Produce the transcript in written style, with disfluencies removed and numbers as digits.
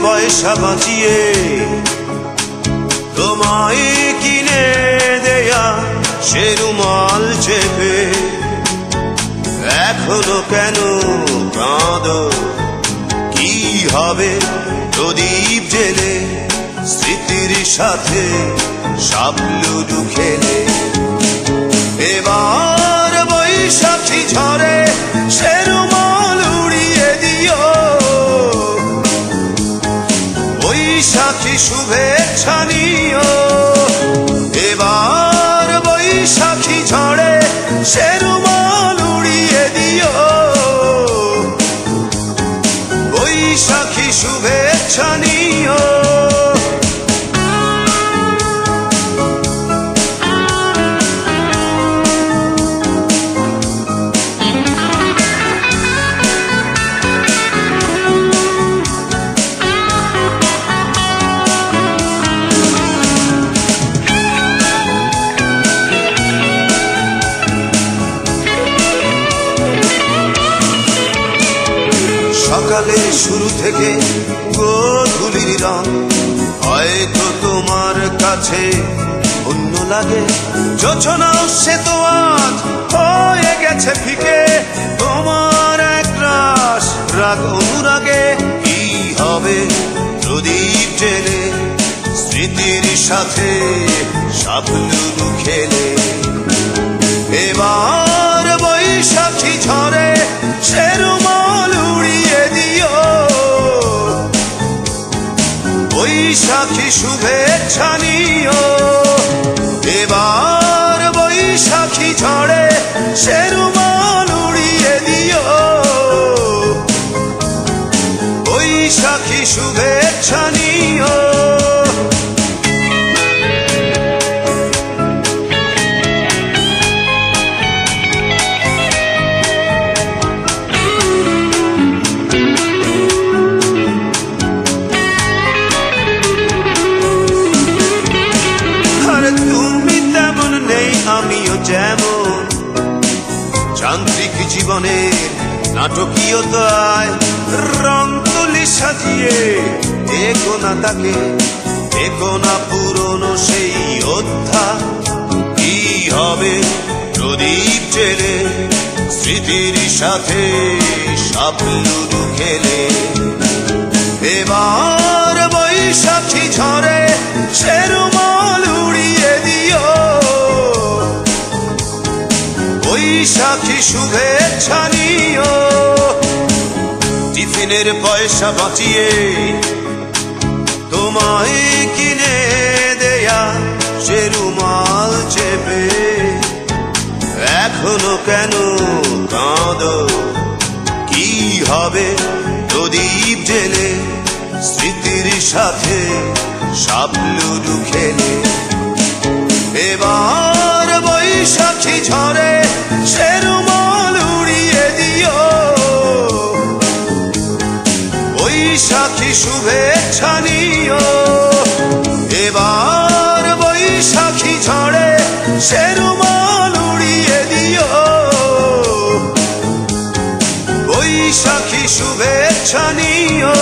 পয়সা বাঁচিয়ে তোমায় কিনে দেয়া সে রুমাল চেপে এখনো কেন কাঁদো? কি হবে প্রদীপ জেলে স্মৃতির সাথে সাপলুডু খেলে? এবার বৈশাখী ঝরে সে রুমাল উড়িয়ে দিও, বৈশাখী শুভেচ্ছা নিও। এবার বৈশাখী ঝরে সে রুমাল উড়িয়ে দিও, বৈশাখী শুভেচ্ছা নিও। সকালে শুরু থেকে গোধূলির রং হয়তো তোমার কাছে অন্য লাগে। যোছনা সে তো আজ হয়ে গেছে ফিকে, তোমার একরাশ রাগ অনুরাগে। কি হবে প্রদীপ জেলে স্মৃতির সাথে সাপলুডু খেলে? এবার বৈশাখী ঝরে সে রুমাল উড়িয়ে দিও, বৈশাখী শুভেচ্ছা নিও। এবার বৈশাখী ঝরে সে রুমাল উড়িয়ে দিও, বৈশাখী শুভেচ্ছা নিও। আমিও যেমন যান্ত্রিক জীবনের নাটকীয়তায় রং তুলি সাজিয়ে দেখো না তাকে, দেখো না পুরনো সেই অধ্যায়। কি হবে প্রদীপ জেলে স্মৃতির সাথে সাপলুডু খেলে? এবার বৈশাখী ঝরে সে রুমাল উড়িয়ে দিও, বৈশাখী শুভেচ্ছা নিও। টিফিনের পয়সা বাঁচিয়ে তোমায় কিনে দেয়া সে রুমাল চেপে এখনো কেন কাঁদো? কি হবে প্রদীপ জেলে স্মৃতির সাথে সাপলুডু খেলে? এবার বৈশাখী ঝরে সে রুমাল উড়িয়ে দিও, বৈশাখী শুভেচ্ছা নিও। এবার বৈশাখী ঝরে সে রুমাল উড়িয়ে দিও, বৈশাখী শুভেচ্ছা নিও।